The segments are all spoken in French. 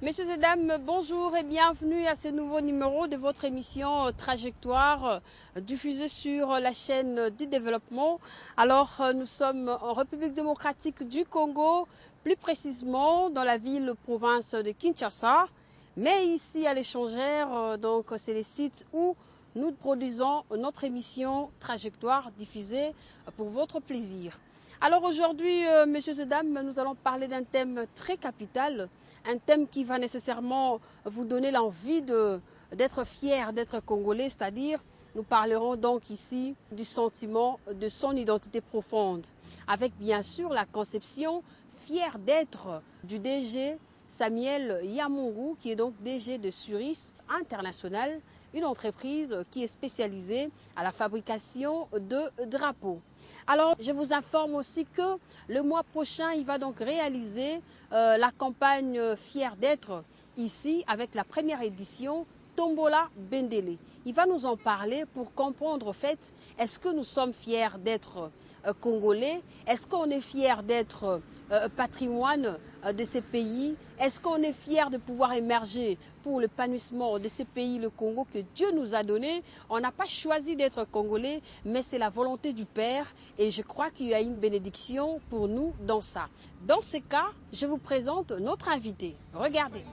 Messieurs et dames, bonjour et bienvenue à ce nouveau numéro de votre émission Trajectoire diffusée sur la chaîne du développement. Alors, nous sommes en République démocratique du Congo, plus précisément dans la ville-province de Kinshasa. Mais ici à l'échangère, donc c'est les sites où nous produisons notre émission Trajectoire diffusée pour votre plaisir. Alors aujourd'hui, messieurs et dames, nous allons parler d'un thème très capital, un thème qui va nécessairement vous donner l'envie d'être fier d'être congolais, c'est-à-dire nous parlerons donc ici du sentiment de son identité profonde, avec bien sûr la conception fière d'être du DG Samuel Yamungu, qui est donc DG de Suris International, une entreprise qui est spécialisée à la fabrication de drapeaux. Alors, je vous informe aussi que le mois prochain, il va donc réaliser la campagne Fier d'être ici avec la première édition Tombola Bendele. Il va nous en parler pour comprendre en fait, est-ce que nous sommes fiers d'être congolais? Est-ce qu'on est fiers d'être patrimoine de ces pays? Est-ce qu'on est fiers de pouvoir émerger pour l'épanouissement de ces pays, le Congo que Dieu nous a donné? On n'a pas choisi d'être congolais, mais c'est la volonté du Père et je crois qu'il y a une bénédiction pour nous dans ça. Dans ce cas, je vous présente notre invité. Regardez.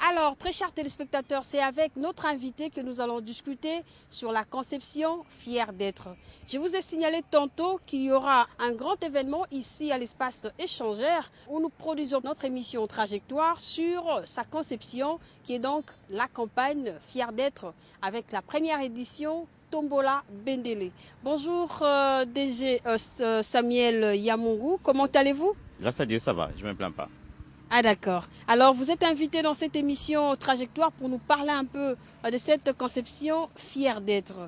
Alors, très chers téléspectateurs, c'est avec notre invité que nous allons discuter sur la conception fière d'être. Je vous ai signalé tantôt qu'il y aura un grand événement ici à l'espace échangère où nous produisons notre émission Trajectoire sur sa conception qui est donc la campagne Fière d'être avec la première édition Tombola Bendele. Bonjour DG Samuel Yamungu, comment allez-vous? Grâce à Dieu, ça va, je ne me plains pas. Ah d'accord. Alors vous êtes invité dans cette émission Trajectoire pour nous parler un peu de cette conception Fière d'être.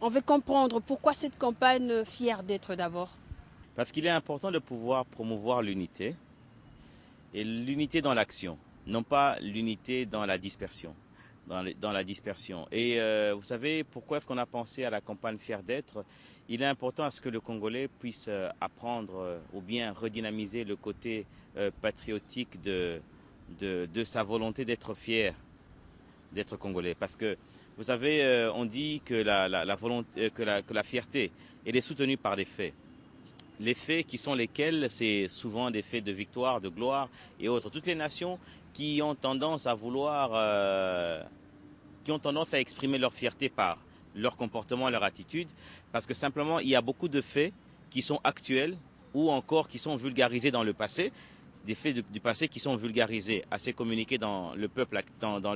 On veut comprendre pourquoi cette campagne Fière d'être d'abord. Parce qu'il est important de pouvoir promouvoir l'unité, et l'unité dans l'action, non pas l'unité dans la dispersion. Dans la dispersion. Et vous savez pourquoi est-ce qu'on a pensé à la campagne Fière d'être? Il est important à ce que le Congolais puisse apprendre ou bien redynamiser le côté patriotique de sa volonté d'être fier d'être Congolais. Parce que vous savez, on dit que que la fierté elle est soutenue par des faits. Les faits qui sont lesquels, c'est souvent des faits de victoire, de gloire et autres. Toutes les nations qui ont tendance à vouloir qui ont tendance à exprimer leur fierté par leur comportement, leur attitude, parce que simplement il y a beaucoup de faits qui sont actuels ou encore qui sont vulgarisés dans le passé, des faits du passé qui sont vulgarisés, assez communiqués dans le peuple, dans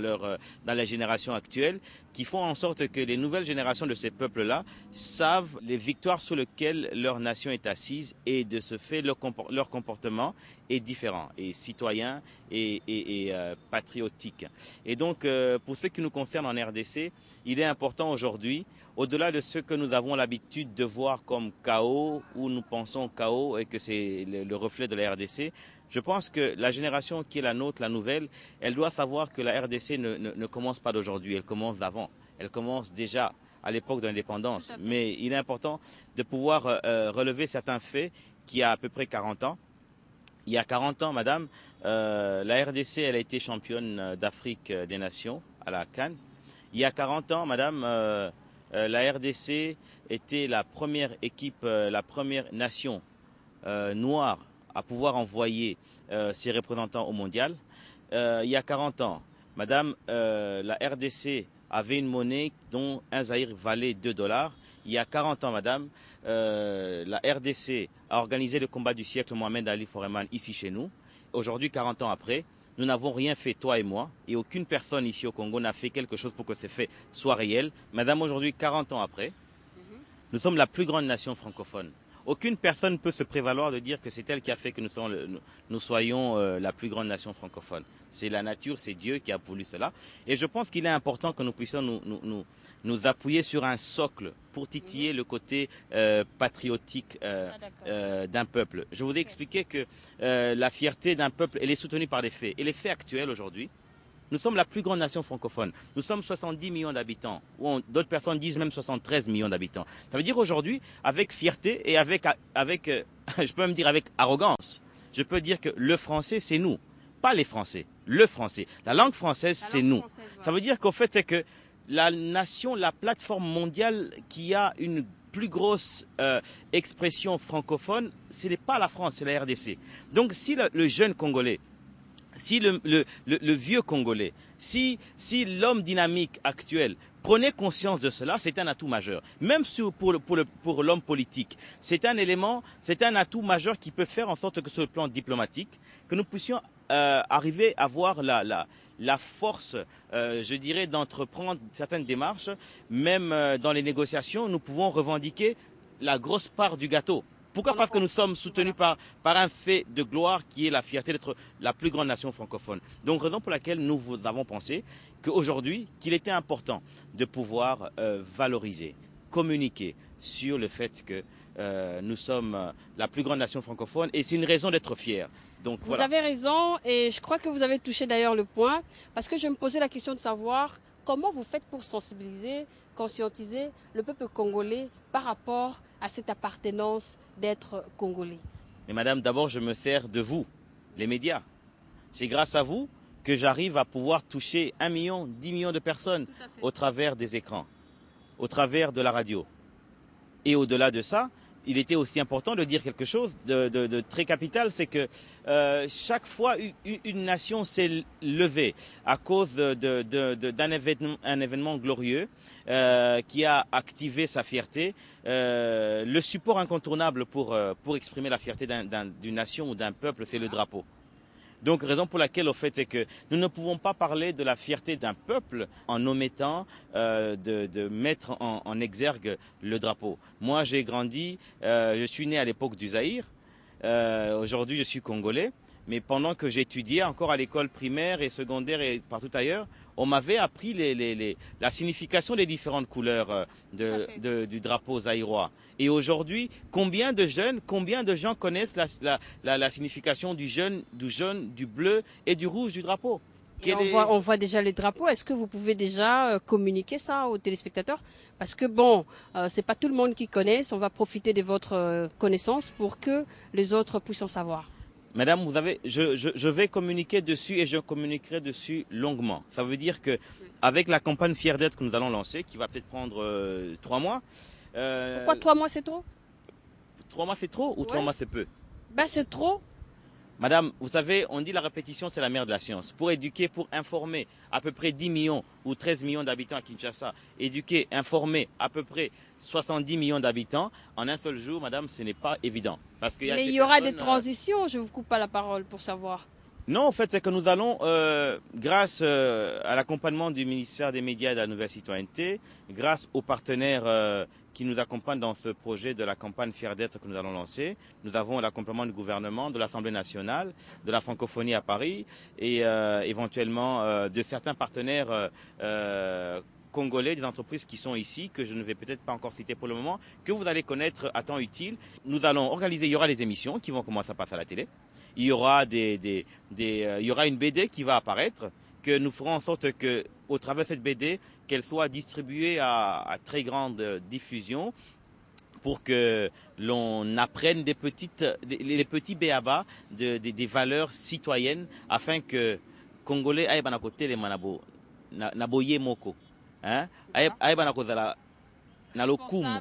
la génération actuelle, qui font en sorte que les nouvelles générations de ces peuples-là savent les victoires sur lesquelles leur nation est assise et de ce fait leur comportement est différent, et citoyen et patriotique. Et donc pour ce qui nous concerne en RDC, il est important aujourd'hui, au-delà de ce que nous avons l'habitude de voir comme chaos, où nous pensons chaos et que c'est le reflet de la RDC, je pense que la génération qui est la nôtre, la nouvelle, elle doit savoir que la RDC ne commence pas d'aujourd'hui, elle commence d'avant. Elle commence déjà à l'époque de l'indépendance. Mais il est important de pouvoir relever certains faits qui a à peu près 40 ans. Il y a 40 ans, madame, la RDC elle a été championne d'Afrique des Nations à la CAN. Il y a 40 ans, madame, la RDC était la première équipe, la première nation noire à pouvoir envoyer ses représentants au mondial. Il y a 40 ans, Madame, la RDC avait une monnaie dont un zaïre valait 2 dollars. Il y a 40 ans, madame, la RDC a organisé le combat du siècle Mohamed Ali Foreman ici chez nous. Aujourd'hui, 40 ans après, nous n'avons rien fait, toi et moi, et aucune personne ici au Congo n'a fait quelque chose pour que ces faits soient réels. Madame, aujourd'hui, 40 ans après, nous sommes la plus grande nation francophone. Aucune personne ne peut se prévaloir de dire que c'est elle qui a fait que nous soyons la plus grande nation francophone. C'est la nature, c'est Dieu qui a voulu cela. Et je pense qu'il est important que nous puissions nous appuyer sur un socle pour titiller le côté patriotique d'un peuple. Je vous ai expliqué que la fierté d'un peuple, elle est soutenue par les faits. Et les faits actuels aujourd'hui, nous sommes la plus grande nation francophone. Nous sommes 70 millions d'habitants. D'autres personnes disent même 73 millions d'habitants. Ça veut dire aujourd'hui, avec fierté et avec je peux même dire avec arrogance, je peux dire que le français, c'est nous. Pas les Français, le français. La langue française, c'est nous. Ça veut dire qu'au fait, c'est que la nation, la plateforme mondiale qui a une plus grosse expression francophone, ce n'est pas la France, c'est la RDC. Donc si le jeune Congolais, si le vieux Congolais, si l'homme dynamique actuel prenait conscience de cela, c'est un atout majeur. Même pour l'homme politique, c'est un élément, c'est un atout majeur qui peut faire en sorte que sur le plan diplomatique, que nous puissions arriver à voir la force, je dirais, d'entreprendre certaines démarches. Même dans les négociations, nous pouvons revendiquer la grosse part du gâteau. Pourquoi? Parce que nous sommes soutenus par un fait de gloire qui est la fierté d'être la plus grande nation francophone. Donc, raison pour laquelle nous avons pensé qu'aujourd'hui, qu'il était important de pouvoir valoriser, communiquer sur le fait que nous sommes la plus grande nation francophone et c'est une raison d'être fier. Donc, vous avez raison et je crois que vous avez touché d'ailleurs le point parce que je me posais la question de savoir comment vous faites pour sensibiliser, conscientiser le peuple congolais par rapport à cette appartenance d'être congolais. Mais madame, d'abord, je me sers de vous, les médias. C'est grâce à vous que j'arrive à pouvoir toucher 1 million, 10 millions de personnes au travers des écrans, au travers de la radio. Et au-delà de ça, il était aussi important de dire quelque chose de très capital, c'est que chaque fois une nation s'est levée à cause d'un événement glorieux qui a activé sa fierté. Le support incontournable pour exprimer la fierté d'une nation ou d'un peuple, c'est le drapeau. Donc, raison pour laquelle, au fait, c'est que nous ne pouvons pas parler de la fierté d'un peuple en omettant de mettre en exergue le drapeau. Moi, j'ai grandi, je suis né à l'époque du Zaïre. Aujourd'hui, je suis congolais. Mais pendant que j'étudiais encore à l'école primaire et secondaire et partout ailleurs, on m'avait appris la signification des différentes couleurs du drapeau zaïrois. Et aujourd'hui, combien de gens connaissent la signification du jaune, du bleu et du rouge du drapeau? On voit déjà les drapeaux. Est-ce que vous pouvez déjà communiquer ça aux téléspectateurs? Parce que bon, c'est pas tout le monde qui connaisse. On va profiter de votre connaissance pour que les autres puissent en savoir. Madame, je vais communiquer dessus et je communiquerai dessus longuement. Ça veut dire que avec la campagne Fier d'être que nous allons lancer, qui va peut-être prendre 3 mois. Pourquoi 3 mois c'est trop? 3 mois c'est trop ou 3 mois c'est peu? Ben c'est trop. Madame, vous savez, on dit la répétition c'est la mère de la science. Pour éduquer, pour informer à peu près 10 millions ou 13 millions d'habitants à Kinshasa, éduquer, informer à peu près 70 millions d'habitants, en un seul jour, madame, ce n'est pas évident. Parce qu'il Mais il y aura des transitions, je ne vous coupe pas la parole pour savoir. Non, en fait, c'est que nous allons, grâce à l'accompagnement du ministère des Médias et de la Nouvelle Citoyenneté, grâce aux partenaires qui nous accompagnent dans ce projet de la campagne Fier d'être que nous allons lancer, nous avons l'accompagnement du gouvernement, de l'Assemblée nationale, de la francophonie à Paris et éventuellement de certains partenaires congolais, des entreprises qui sont ici, que je ne vais peut-être pas encore citer pour le moment, que vous allez connaître à temps utile. Nous allons organiser, il y aura des émissions qui vont commencer à passer à la télé. Il y aura il y aura une BD qui va apparaître, que nous ferons en sorte que, au travers de cette BD, qu'elle soit distribuée à très grande diffusion pour que l'on apprenne les petits béabas des valeurs citoyennes afin que Congolais aillent à côté les manabo naboye moko. Hein? Aïe banakozala na lokumu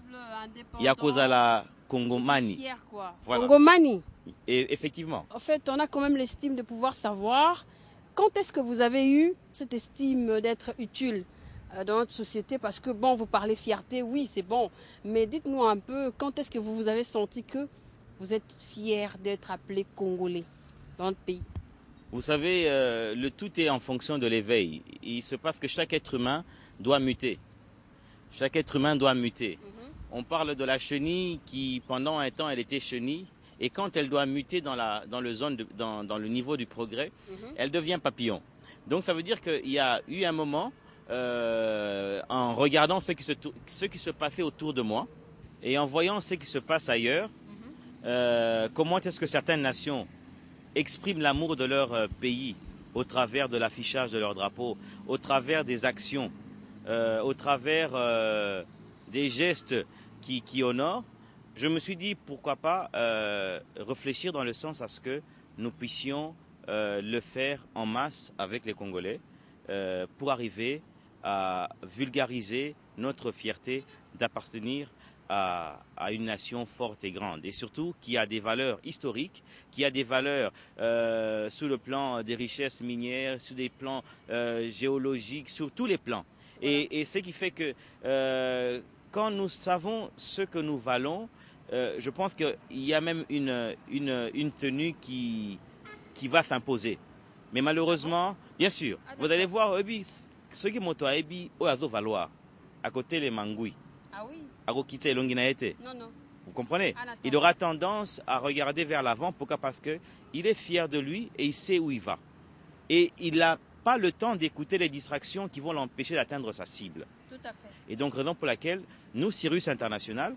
ya kozala Congomani. Fier, quoi. Voilà. Congomani. Et effectivement. En fait, on a quand même l'estime de pouvoir savoir quand est-ce que vous avez eu cette estime d'être utile dans notre société? Parce que bon, vous parlez fierté, oui, c'est bon. Mais dites-nous un peu, quand est-ce que vous vous avez senti que vous êtes fier d'être appelé Congolais dans notre pays? Vous savez, le tout est en fonction de l'éveil. Il se passe que chaque être humain doit muter. Chaque être humain doit muter. On parle de la chenille qui, pendant un temps, elle était chenille. Et quand elle doit muter dans le niveau du progrès, elle devient papillon. Donc ça veut dire qu'il y a eu un moment, en regardant ce qui se passait autour de moi, et en voyant ce qui se passe ailleurs, comment est-ce que certaines nations expriment l'amour de leur pays au travers de l'affichage de leur drapeau, au travers des actions, au travers des gestes qui honorent. Je me suis dit pourquoi pas réfléchir dans le sens à ce que nous puissions le faire en masse avec les Congolais pour arriver à vulgariser notre fierté d'appartenir à une nation forte et grande, et surtout qui a des valeurs historiques, qui a des valeurs sous le plan des richesses minières, sur des plans géologiques, sur tous les plans. Voilà. Et ce qui fait que quand nous savons ce que nous valons, je pense qu'il y a même une tenue qui va s'imposer. Mais malheureusement, bien sûr, vous allez voir, ceux qui m'ont dit, oyazo valoir, à côté les mangouis. Ah oui. Non, non. Vous comprenez? Il aura tendance à regarder vers l'avant. Pourquoi? Parce qu'il est fier de lui et il sait où il va. Et il n'a pas le temps d'écouter les distractions qui vont l'empêcher d'atteindre sa cible. Tout à fait. Et donc, raison pour laquelle, nous, Cyrus International,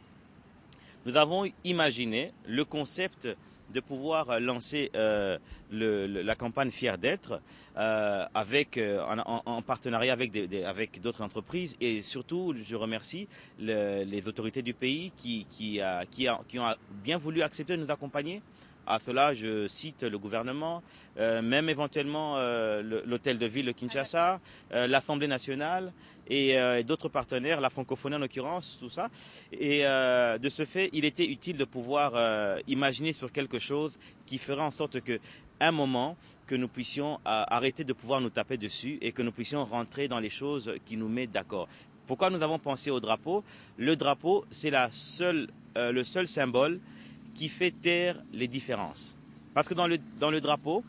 nous avons imaginé le concept de pouvoir lancer la campagne Fier d'être en partenariat avec d'autres entreprises, et surtout je remercie les autorités du pays qui ont bien voulu accepter de nous accompagner. À cela, je cite le gouvernement, même éventuellement l'hôtel de ville de Kinshasa, l'Assemblée nationale et d'autres partenaires, la francophonie en l'occurrence, tout ça. Et de ce fait, il était utile de pouvoir imaginer sur quelque chose qui ferait en sorte que, un moment, que nous puissions arrêter de pouvoir nous taper dessus et que nous puissions rentrer dans les choses qui nous mettent d'accord. Pourquoi nous avons pensé au drapeau? Le drapeau, c'est le seul symbole qui fait taire les différences. Parce que dans le drapeau,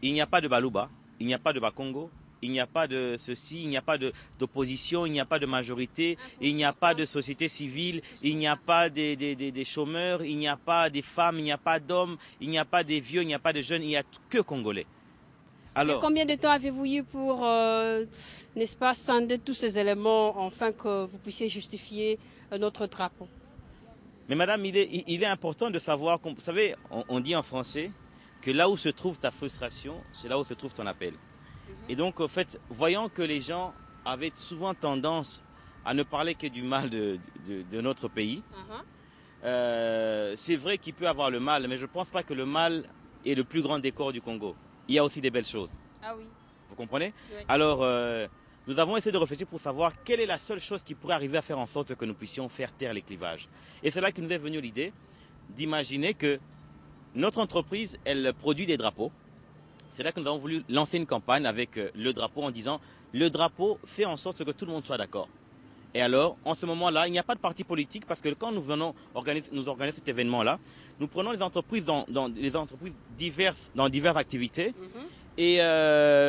il n'y a pas de Baluba, il n'y a pas de Bakongo, il n'y a pas de ceci, il n'y a pas d'opposition, il n'y a pas de majorité, il n'y a pas de société civile, il n'y a pas des chômeurs, il n'y a pas des femmes, il n'y a pas d'hommes, il n'y a pas des vieux, il n'y a pas de jeunes, il n'y a que Congolais. Alors, et combien de temps avez-vous eu pour, n'est-ce pas, scinder tous ces éléments afin que vous puissiez justifier notre drapeau? Mais madame, il est important de savoir, vous savez, on dit en français que là où se trouve ta frustration, c'est là où se trouve ton appel. Et donc, en fait, voyant que les gens avaient souvent tendance à ne parler que du mal de notre pays, c'est vrai qu'il peut avoir le mal, mais je ne pense pas que le mal est le plus grand décor du Congo. Il y a aussi des belles choses. Ah oui. Vous comprenez? Oui. Alors, nous avons essayé de réfléchir pour savoir quelle est la seule chose qui pourrait arriver à faire en sorte que nous puissions faire taire les clivages. Et c'est là que nous est venue l'idée d'imaginer que notre entreprise, elle produit des drapeaux. C'est là que nous avons voulu lancer une campagne avec le drapeau en disant le drapeau fait en sorte que tout le monde soit d'accord. Et alors, en ce moment-là, il n'y a pas de parti politique parce que quand nous venons organiser cet événement-là, nous prenons les entreprises dans les entreprises diverses, dans diverses activités. Et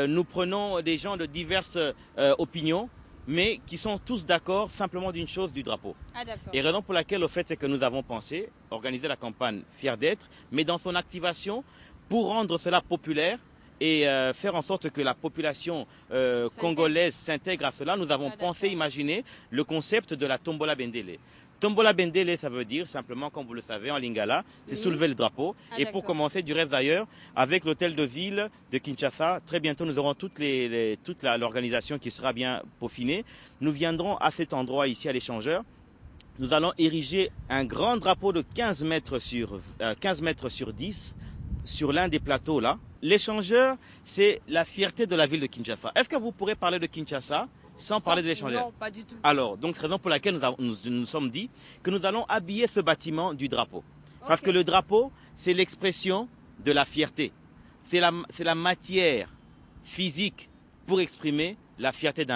nous prenons des gens de diverses opinions, mais qui sont tous d'accord simplement d'une chose, du drapeau. Ah, d'accord. Et raison pour laquelle, au fait, c'est que nous avons pensé organiser la campagne Fier d'être, mais dans son activation, pour rendre cela populaire et faire en sorte que la population congolaise s'intègre à cela, nous avons pensé, imaginer le concept de la Tombola Bendele. Tombola Bendele, ça veut dire simplement, comme vous le savez, en lingala, c'est soulever le drapeau. Et pour commencer, du rêve d'ailleurs, avec l'hôtel de ville de Kinshasa, très bientôt nous aurons toute l'organisation qui sera bien peaufinée. Nous viendrons à cet endroit ici à l'échangeur. Nous allons ériger un grand drapeau de 15 mètres sur 10 sur l'un des plateaux là. L'échangeur, c'est la fierté de la ville de Kinshasa. Est-ce que vous pourrez parler de Kinshasa sans parler de l'échangeur? Non, pas du tout. Alors, donc, raison pour laquelle nous sommes dit que nous allons habiller ce bâtiment du drapeau. Parce que le drapeau, c'est l'expression de la fierté. C'est la matière physique pour exprimer la fierté d'un